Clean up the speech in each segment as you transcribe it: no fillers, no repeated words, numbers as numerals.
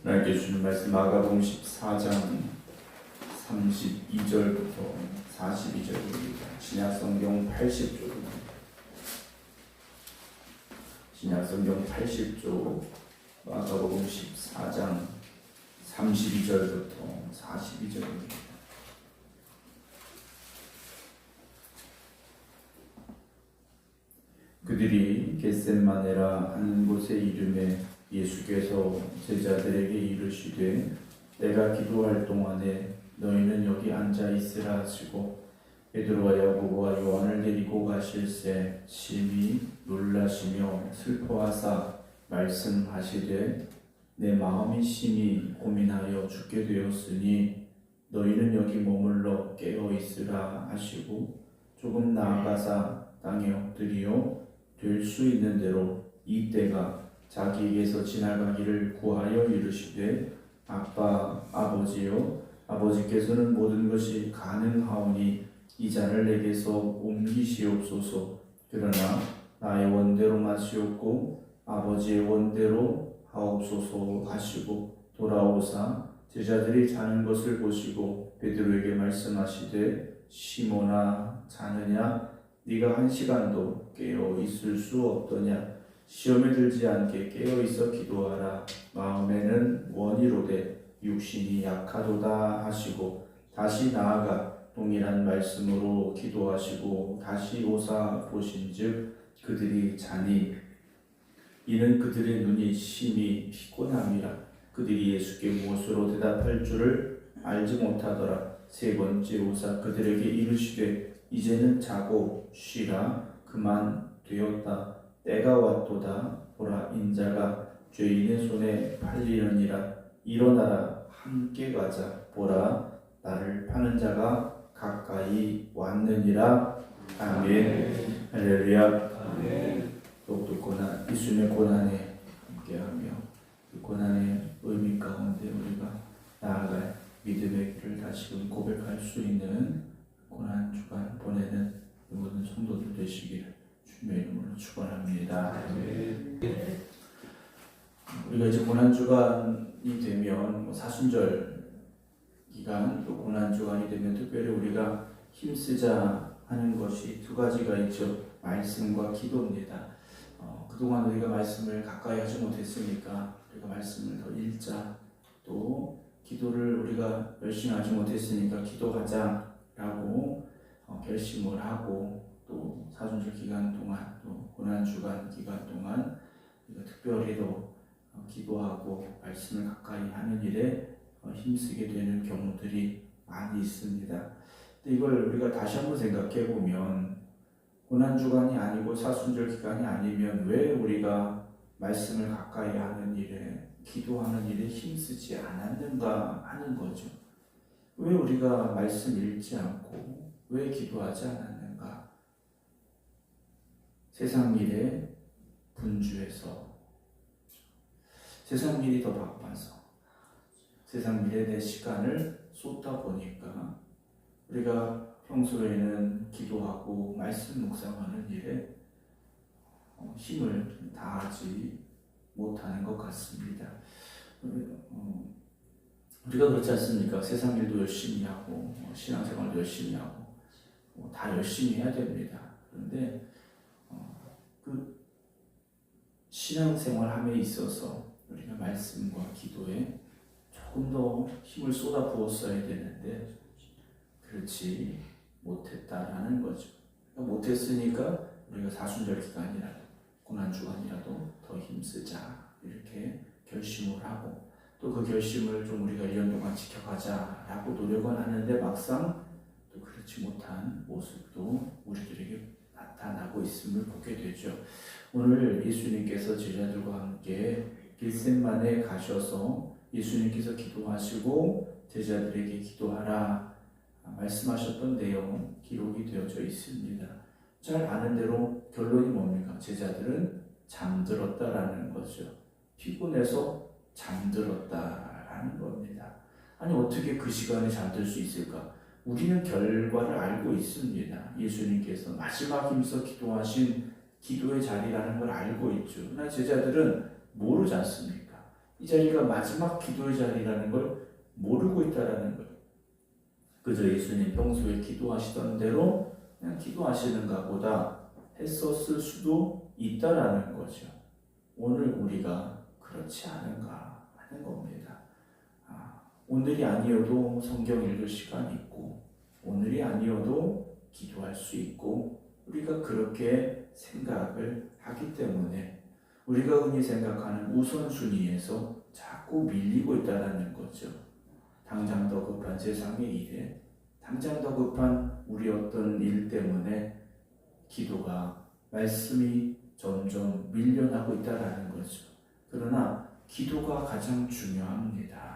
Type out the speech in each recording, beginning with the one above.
하나님께 주는 말씀 마가복음 14장 32절부터 42절입니다. 신약성경 80쪽입니다. 신약성경 80쪽 마가복음 14장 32절부터 42절입니다. 그들이 겟셋마네라 하는 곳에 이름에 예수께서 제자들에게 이르시되 내가 기도할 동안에 너희는 여기 앉아 있으라 하시고 베드로와 야고보와 요한을 데리고 가실새 심히 놀라시며 슬퍼하사 말씀하시되 내 마음이 심히 고민하여 죽게 되었으니 너희는 여기 머물러 깨어 있으라 하시고 조금 나아가사 땅에 엎드리어 될 수 있는 대로 이 때가 자기에게서 지나가기를 구하여 이르시되 아빠 아버지여 아버지께서는 모든 것이 가능하오니 이 잔을 내게서 옮기시옵소서. 그러나 나의 원대로 마시옵고 아버지의 원대로 하옵소서 하시고 돌아오사 제자들이 자는 것을 보시고 베드로에게 말씀하시되 시몬아 자느냐 네가 한 시간도 깨어 있을 수 없더냐 시험에 들지 않게 깨어 있어 기도하라. 마음에는 원이로되 육신이 약하도다 하시고 다시 나아가 동일한 말씀으로 기도하시고 다시 오사 보신즉 그들이 자니 이는 그들의 눈이 심히 피곤함이라. 그들이 예수께 무엇으로 대답할 줄을 알지 못하더라. 세 번째 오사 그들에게 이르시되 이제는 자고 쉬라. 그만 되었다. 때가 왔도다. 보라 인자가 죄인의 손에 팔리느니라. 일어나라 함께 가자. 보라 나를 파는 자가 가까이 왔느니라. 아멘. 할렐루야. 아멘. 더욱더 고난, 예수님의 고난에 함께하며 그 고난의 의미 가운데 우리가 나아갈 믿음의 길을 다시금 고백할 수 있는 고난 주간 보내는 모든 성도들 되시기를 주님의 이름으로 축원합니다. 우리가 이제 고난 주간이 되면 사순절 기간 또 고난 주간이 되면 특별히 우리가 힘쓰자 하는 것이 두 가지가 있죠. 말씀과 기도입니다. 그동안 우리가 말씀을 가까이 하지 못했으니까 우리가 말씀을 더 읽자, 또 기도를 우리가 열심히 하지 못했으니까 기도하자라고 결심을 하고 또 사순절 기간 동안 또 고난 주간 기간 동안 우리가 특별히 더 기도하고 말씀을 가까이 하는 일에 힘쓰게 되는 경우들이 많이 있습니다. 근데 이걸 우리가 다시 한번 생각해 보면 고난 주간이 아니고 사순절 기간이 아니면 왜 우리가 말씀을 가까이 하는 일에 기도하는 일에 힘쓰지 않았는가 하는 거죠. 왜 우리가 말씀 읽지 않고 왜 기도하지 않았는가? 세상 일에 분주해서, 세상 일이 더 바빠서, 세상 일에 내 시간을 쏟다 보니까 우리가 평소에는 기도하고 말씀 묵상하는 일에 힘을 다하지 못하는 것 같습니다. 우리가 그렇지 않습니까? 세상 일도 열심히 하고 신앙생활도 열심히 하고 다 열심히 해야 됩니다. 그런데 그 신앙생활함에 있어서 우리가 말씀과 기도에 조금 더 힘을 쏟아 부었어야 되는데 그렇지 못했다라는 거죠. 못했으니까 우리가 사순절 기간이라도 고난 주간이라도 더 힘쓰자 이렇게 결심을 하고 또 그 결심을 좀 우리가 1년 동안 지켜가자라고 노력은 하는데 막상 또 그렇지 못한 모습도 우리들에게 나타나고 있음을 보게 되죠. 오늘 예수님께서 제자들과 함께 겟셋마네 가셔서 예수님께서 기도하시고 제자들에게 기도하라 말씀하셨던 내용 기록이 되어져 있습니다. 잘 아는 대로 결론이 뭡니까? 제자들은 잠들었다라는 거죠. 피곤해서 잠들었다라는 겁니다. 아니 어떻게 그 시간에 잠들 수 있을까? 우리는 결과를 알고 있습니다. 예수님께서 마지막 힘써 기도하신 기도의 자리라는 걸 알고 있죠. 그러나 제자들은 모르지 않습니까? 이 자리가 마지막 기도의 자리라는 걸 모르고 있다라는 거예요. 그저 예수님 평소에 기도하시던 대로 그냥 기도하시는가 보다 했었을 수도 있다라는 거죠. 오늘 우리가 그렇지 않은가 하는 겁니다. 오늘이 아니어도 성경 읽을 시간이 있고, 오늘이 아니어도 기도할 수 있고, 우리가 그렇게 생각을 하기 때문에 우리가 흔히 생각하는 우선순위에서 자꾸 밀리고 있다는 거죠. 당장 더 급한 세상의 일에, 당장 더 급한 우리 어떤 일 때문에 기도가, 말씀이 점점 밀려나고 있다는 거죠. 그러나 기도가 가장 중요합니다.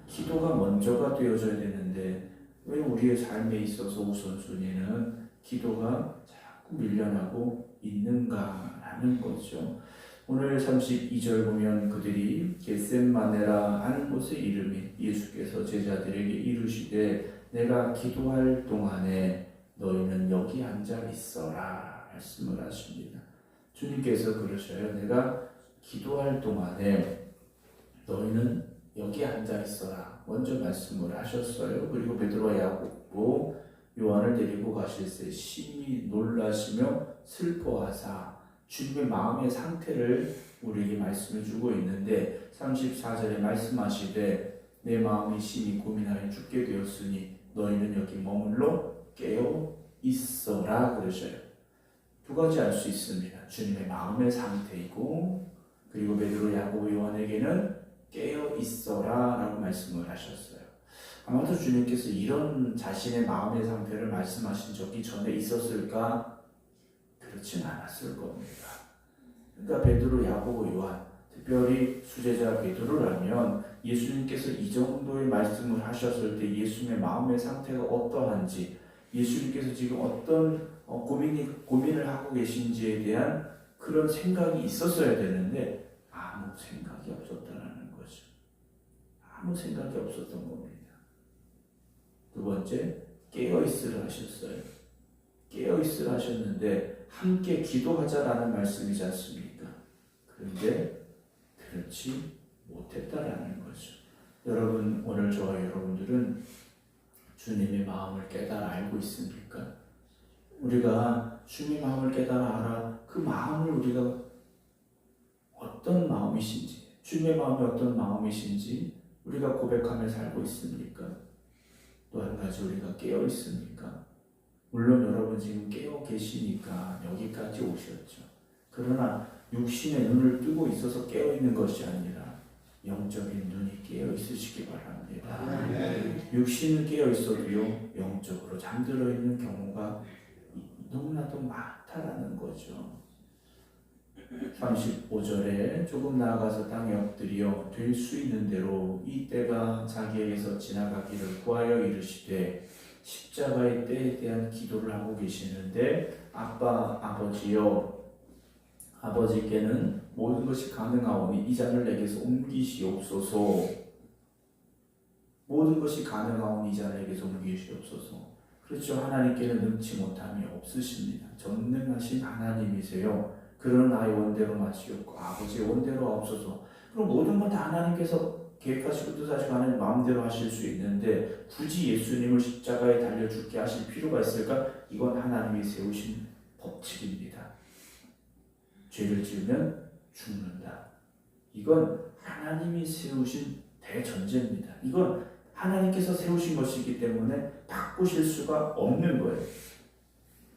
기도가 먼저가 되어져야 되는데 왜 우리의 삶에 있어서 우선순위는 기도가 자꾸 밀려나고 있는가라는 거죠. 오늘 32절 보면 그들이 겟셋마네라 하는 곳의 이름이 예수께서 제자들에게 이르시되 내가 기도할 동안에 너희는 여기 앉아 있어라 말씀을 하십니다. 주님께서 그러셔요. 내가 기도할 동안에 너희는 여기 앉아 있어라 먼저 말씀을 하셨어요. 그리고 베드로와 야고보 요한을 데리고 가실새 심히 놀라시며 슬퍼하사 주님의 마음의 상태를 우리에게 말씀해 주고 있는데 34절에 말씀하시되 내 마음이 심히 고민하여 죽게 되었으니 너희는 여기 머물러 깨어 있어라 그러셔요. 두 가지 알 수 있습니다. 주님의 마음의 상태이고 그리고 베드로 야고보 요한에게는 깨어 있어라 라고 말씀을 하셨어요. 아마도 주님께서 이런 자신의 마음의 상태를 말씀하신 적이 전에 있었을까? 그렇진 않았을 겁니다. 그러니까 베드로, 야고보, 요한, 특별히 수제자 베드로라면 예수님께서 이 정도의 말씀을 하셨을 때 예수님의 마음의 상태가 어떠한지, 예수님께서 지금 어떤 고민을 하고 계신지에 대한 그런 생각이 있었어야 되는데 아무 생각이 없었다는 거죠. 아무 생각이 없었던 겁니다. 두 번째, 깨어있으라 하셨어요. 깨어있으라 하셨는데 함께 기도하자라는 말씀이지 않습니까? 그런데 그렇지 못했다라는 거죠. 여러분, 오늘 저와 여러분들은 주님의 마음을 깨달아 알고 있습니까? 우리가 주님의 마음을 깨달아 알아 그 마음을 우리가 어떤 마음이신지, 주님의 마음이 어떤 마음이신지 우리가 고백하며 살고 있습니까? 또 한 가지 우리가 깨어 있습니까? 물론 여러분 지금 깨어 계시니까 여기까지 오셨죠. 그러나 육신의 눈을 뜨고 있어서 깨어 있는 것이 아니라 영적인 눈이 깨어 있으시기 바랍니다. 육신은 깨어 있어도요 영적으로 잠들어 있는 경우가 너무나도 많다라는 거죠. 35절에 조금 나아가서 땅에 엎드려 될 수 있는 대로 이 때가 자기에게서 지나가기를 구하여 이르시되 십자가의 때에 대한 기도를 하고 계시는데 아버지여 아버지께는 모든 것이 가능하오니 이 잔을 내게서 옮기시옵소서. 모든 것이 가능하오니 이 잔을 내게서 옮기시옵소서. 그렇죠. 하나님께는 능치 못함이 없으십니다. 전능하신 하나님이세요. 그런 나의 원대로 마시옵고 아버지의 원대로 하옵소서. 그럼 모든 건 다 하나님께서 계획하시고 뜻하시고 하나님 마음대로 하실 수 있는데 굳이 예수님을 십자가에 달려 죽게 하실 필요가 있을까? 이건 하나님이 세우신 법칙입니다. 죄를 지으면 죽는다. 이건 하나님이 세우신 대전제입니다. 이건 하나님께서 세우신 것이기 때문에 바꾸실 수가 없는 거예요.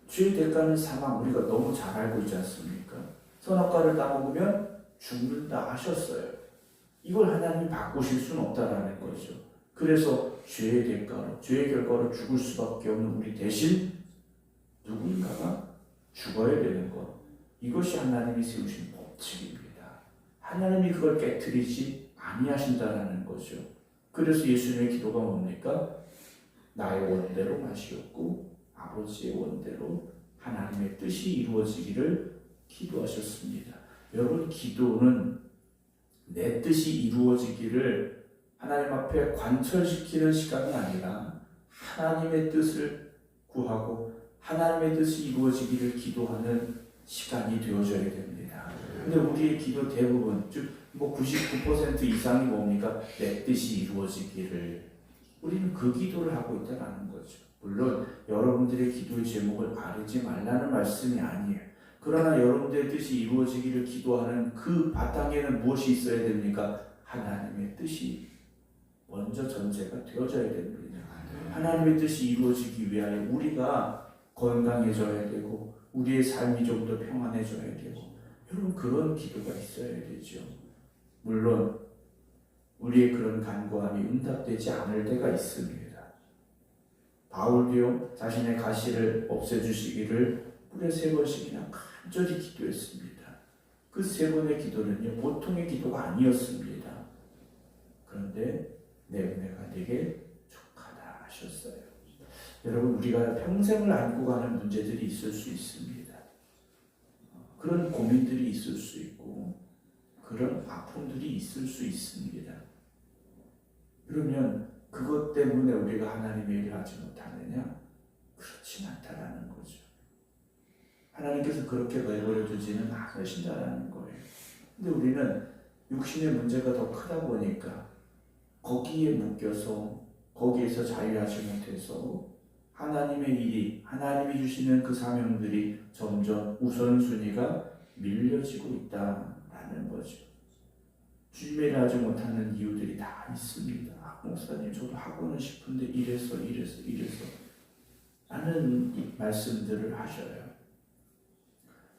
죄의 대가는 사망, 우리가 너무 잘 알고 있지 않습니까? 선악과를 따먹으면 죽는다 하셨어요. 이걸 하나님이 바꾸실 수는 없다라는 거죠. 그래서 죄의 대가로, 죄의 결과로 죽을 수밖에 없는 우리 대신 누군가가 죽어야 되는 것. 이것이 하나님이 세우신 법칙입니다. 하나님이 그걸 깨트리지 아니하신다라는 거죠. 그래서 예수님의 기도가 뭡니까? 나의 원대로 마시옵고 아버지의 원대로 하나님의 뜻이 이루어지기를 기도하셨습니다. 여러분, 기도는 내 뜻이 이루어지기를 하나님 앞에 관철시키는 시간이 아니라 하나님의 뜻을 구하고 하나님의 뜻이 이루어지기를 기도하는 시간이 되어져야 됩니다. 근데 우리의 기도 대부분, 즉 뭐 99% 이상이 뭡니까? 내 뜻이 이루어지기를. 우리는 그 기도를 하고 있다는 거죠. 물론 여러분들의 기도의 제목을 아르지 말라는 말씀이 아니에요. 그러나 여러분들의 뜻이 이루어지기를 기도하는 그 바탕에는 무엇이 있어야 됩니까? 하나님의 뜻이 먼저 전제가 되어져야 됩니다. 하나님의 뜻이 이루어지기 위하여 우리가 건강해져야 되고 우리의 삶이 좀 더 평안해져야 되고 여러분 그런 기도가 있어야 되죠. 물론 우리의 그런 간구함이 응답되지 않을 때가 있습니다. 바울도요 자신의 가시를 없애주시기를 무려 3번씩이나 간절히 기도했습니다. 그 3번의 기도는요 보통의 기도가 아니었습니다. 그런데 내 은혜가 네게 족하다 하셨어요. 여러분 우리가 평생을 안고 가는 문제들이 있을 수 있습니다. 그런 고민들이 있을 수 있고 그런 아픔들이 있을 수 있습니다. 그러면 그것 때문에 우리가 하나님의 일을 하지 못하느냐? 그렇지 않다라는 거죠. 하나님께서 그렇게 내버려 두지는 않으신다라는 거예요. 근데 우리는 육신의 문제가 더 크다 보니까 거기에 묶여서 거기에서 자유하지 못해서 하나님의 일이 하나님이 주시는 그 사명들이 점점 우선순위가 밀려지고 있다라는 거죠. 주님의 일을 하지 못하는 이유들이 다 있습니다. 목사님 저도 하고는 싶은데 이래서 라는 말씀들을 하셔요.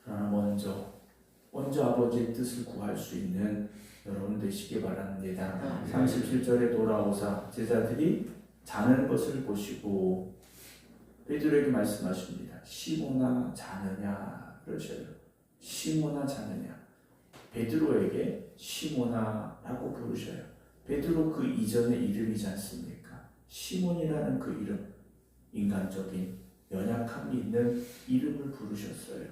그러나 먼저 아버지의 뜻을 구할 수 있는 여러분 되시기 바랍니다. 37절에 돌아오사 제자들이 자는 것을 보시고 베드로에게 말씀하십니다. 시모나 자느냐 그러셔요. 시모나 자느냐. 베드로에게 시모나라고 부르셔요. 베드로 그 이전의 이름이지 않습니까? 시몬이라는 그 이름, 인간적인 연약함이 있는 이름을 부르셨어요.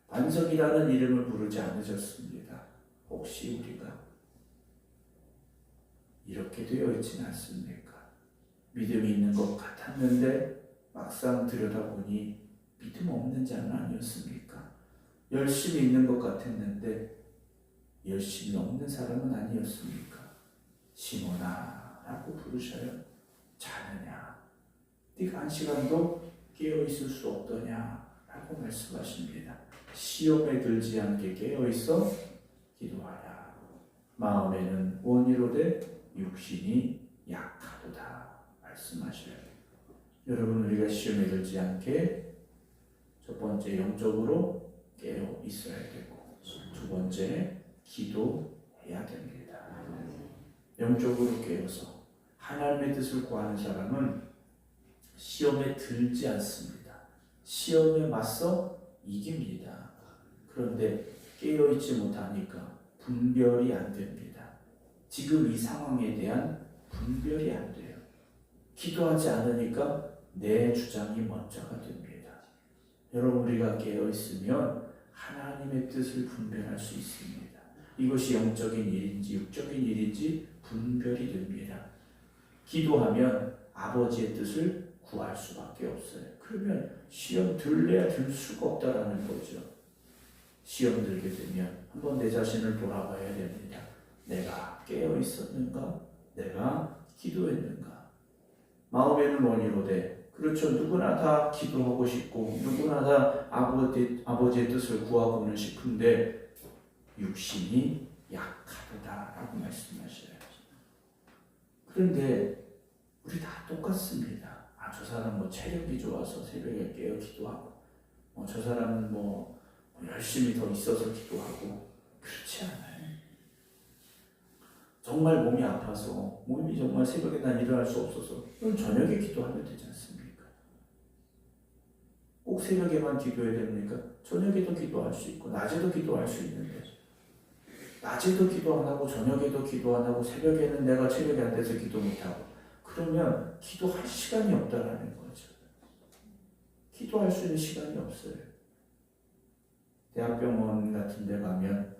반석이라는 이름을 부르지 않으셨습니다. 혹시 우리가 이렇게 되어 있지는 않습니까? 믿음이 있는 것 같았는데 막상 들여다보니 믿음 없는 자는 아니었습니까? 열심히 있는 것 같았는데 열심히 없는 사람은 아니었습니까? 시몬아라고 부르셔요. 자느냐? 네가 한 시간도 깨어있을 수 없더냐? 라고 말씀하십니다. 시험에 들지 않게 깨어있어 기도하라. 마음에는 원이로되 육신이 약하도다 말씀하셔요. 여러분 우리가 시험에 들지 않게 첫 번째 영적으로 깨어 있어야 되고 두 번째 기도해야 됩니다. 영적으로 깨어서 하나님의 뜻을 구하는 사람은 시험에 들지 않습니다. 시험에 맞서 이깁니다. 그런데 깨어있지 못하니까 분별이 안 됩니다. 지금 이 상황에 대한 분별이 안 돼요. 기도하지 않으니까 내 주장이 먼저가 됩니다. 여러분 우리가 깨어있으면 하나님의 뜻을 분별할 수 있습니다. 이것이 영적인 일인지 육적인 일인지 분별이 됩니다. 기도하면 아버지의 뜻을 구할 수밖에 없어요. 그러면 시험 들래야 들 수가 없다라는 거죠. 시험 들게 되면 한번 내 자신을 돌아봐야 됩니다. 내가 깨어 있었는가? 내가 기도했는가? 마음에는 원이로되 그렇죠. 누구나 다 기도하고 싶고 누구나 다 아버지의 뜻을 구하고는 싶은데 육신이 약하다라고 말씀하셔요. 그런데 우리 다 똑같습니다. 저 사람 뭐 체력이 좋아서 새벽에 깨어 기도하고 저 사람은 뭐 열심히 더 있어서 기도하고 그렇지 않아요. 정말 몸이 아파서 몸이 정말 새벽에 난 일어날 수 없어서 그럼 저녁에 기도하면 되지 않습니까? 꼭 새벽에만 기도해야 됩니까? 저녁에도 기도할 수 있고 낮에도 기도할 수 있는데 낮에도 기도 안 하고 저녁에도 기도 안 하고 새벽에는 내가 체력이 안 돼서 기도 못 하고 그러면 기도할 시간이 없다라는 거죠. 기도할 수 있는 시간이 없어요. 대학병원 같은 데 가면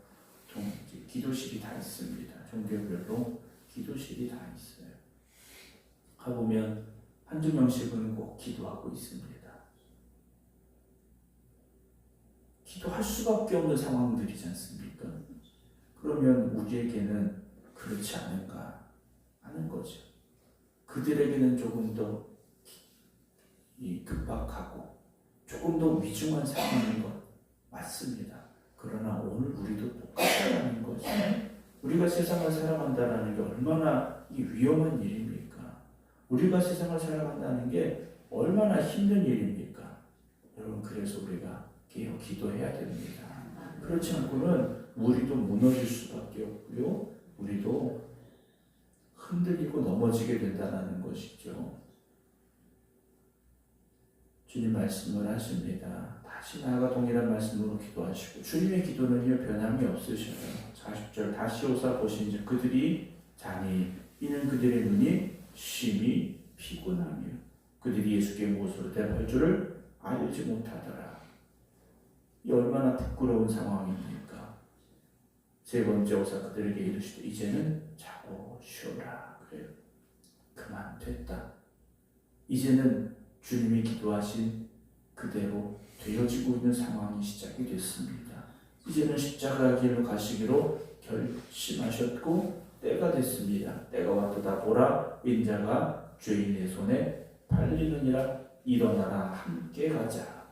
기도실이 다 있습니다. 종교별로 기도실이 다 있어요. 가보면 한두 명씩은 꼭 기도하고 있습니다. 기도할 수밖에 없는 상황들이지 않습니까? 그러면 우리에게는 그렇지 않은가 하는 거죠. 그들에게는 조금 더 급박하고 조금 더 위중한 상황인 것 맞습니다. 그러나 오늘 우리도 똑같다는 거죠. 우리가 세상을 살아간다는 게 얼마나 위험한 일입니까? 우리가 세상을 살아간다는 게 얼마나 힘든 일입니까? 여러분, 그래서 우리가 깨어 기도해야 됩니다. 그렇지 않고는 우리도 무너질 수밖에 없고요. 우리도 흔들리고 넘어지게 된다는 것이죠. 주님 말씀을 하십니다. 다시 나아가 동일한 말씀으로 기도하시고 주님의 기도는요 변함이 없으셔요. 40절 다시 오사 보신즉 그들이 자니 이는 그들의 눈이 심히 피곤하며 그들이 예수께 무엇으로 대할 줄을 알지 못하더라. 이 얼마나 부끄러운 상황입니까? 세 번째 오사 그들에게 이르시되 이제는 자고 쉬어라. 그래요. 그만 됐다. 이제는 주님이 기도하신 그대로 되어지고 있는 상황이 시작이 됐습니다. 이제는 십자가 길로 가시기로 결심하셨고 때가 됐습니다. 때가 왔도다 보라 인자가 죄인의 손에 팔리느니라. 일어나라 함께 가자.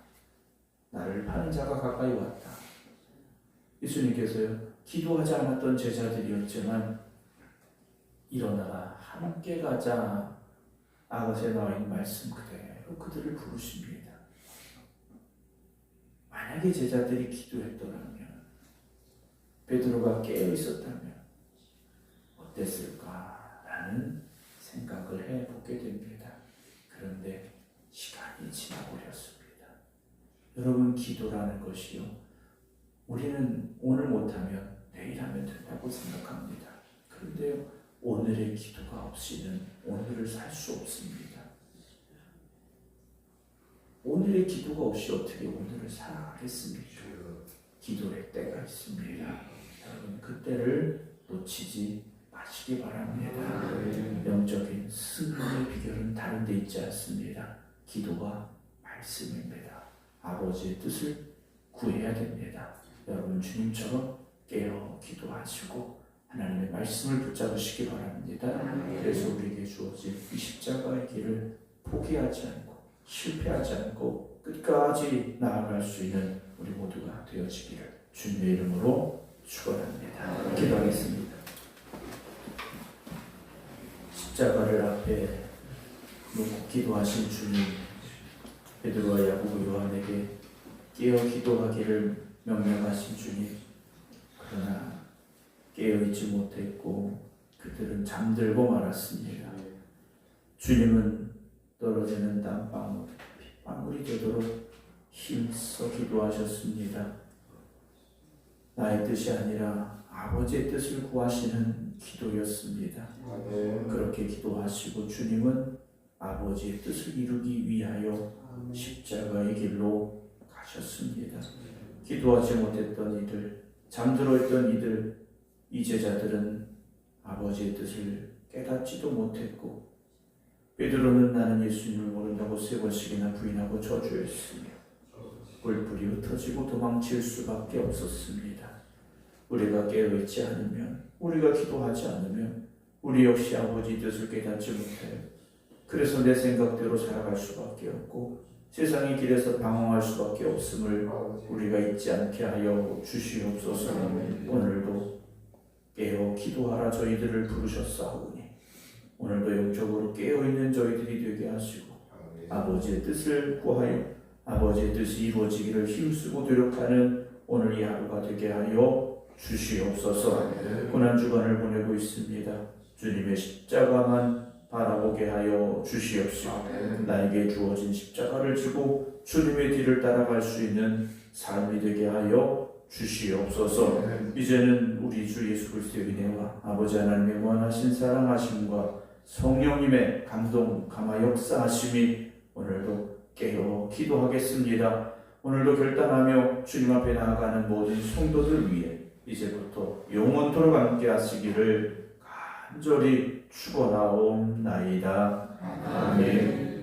나를 파는 자가 가까이 왔다. 예수님께서요 기도하지 않았던 제자들이었지만 일어나라 함께 가자. 아가서에 나와 있는 말씀 그대로 그들을 부르십니다. 만약에 제자들이 기도했더라면 베드로가 깨어 있었다면 어땠을까라는 생각을 해보게 됩니다. 그런데 시간이 지나버렸습니다. 여러분, 기도라는 것이요 우리는 오늘 못하면 내일 하면 된다고 생각합니다. 그런데요 오늘의 기도가 없이는 오늘을 살 수 없습니다. 오늘의 기도가 없이 어떻게 오늘을 살아가겠습니까? 기도의 때가 있습니다. 여러분, 그 때를 놓치지 마시기 바랍니다. 영적인 승리의 비결은 다른 데 있지 않습니다. 기도와 말씀입니다. 아버지의 뜻을 구해야 됩니다. 여러분, 주님처럼 깨어 기도하시고 하나님의 말씀을 붙잡으시기 바랍니다. 그래서 우리에게 주어진 이 십자가의 길을 포기하지 않고 실패하지 않고 끝까지 나아갈 수 있는 우리 모두가 되어지기를 주님의 이름으로 축원합니다. 기도하겠습니다. 십자가를 앞에 놓고 기도하신 주님, 베드로와 야고보 요한에게 깨어 기도하기를 명령하신 주님, 그러나 깨어있지 못했고 그들은 잠들고 말았습니다. 주님은 떨어지는 땀방울, 빗방울이 되도록 힘써 기도하셨습니다. 나의 뜻이 아니라 아버지의 뜻을 구하시는 기도였습니다. 그렇게 기도하시고 주님은 아버지의 뜻을 이루기 위하여 십자가의 길로 가셨습니다. 기도하지 못했던 이들, 잠들어 있던 이들, 이 제자들은 아버지의 뜻을 깨닫지도 못했고 베드로는 나는 예수님을 모른다고 3번씩이나 부인하고 저주했으며 뿔뿔이 흩어지고 도망칠 수밖에 없었습니다. 우리가 깨어있지 않으면, 우리가 기도하지 않으면 우리 역시 아버지의 뜻을 깨닫지 못해요. 그래서 내 생각대로 살아갈 수밖에 없고 세상의 길에서 방황할 수밖에 없음을 우리가 잊지 않게 하여 주시옵소서. 오늘도 깨어 기도하라 저희들을 부르셨사오니 오늘도 영적으로 깨어있는 저희들이 되게 하시고 아버지의 뜻을 구하여 아버지의 뜻이 이루어지기를 힘쓰고 노력하는 오늘 이 하루가 되게 하여 주시옵소서. 고난주간을 보내고 있습니다. 주님의 십자가만 바라보게 하여 주시옵소서. 나에게 주어진 십자가를 지고 주님의 뒤를 따라갈 수 있는 삶이 되게 하여 주시옵소서. 이제는 우리 주 예수 그리스도의 은혜와 아버지 하나님의 무한하신 사랑하심과 성령님의 감동, 감화 역사하심이 오늘도 깨어 기도하겠습니다. 오늘도 결단하며 주님 앞에 나아가는 모든 성도들 위해 이제부터 영원토록 함께 하시기를 간절히 축원하옵나이다. 아멘.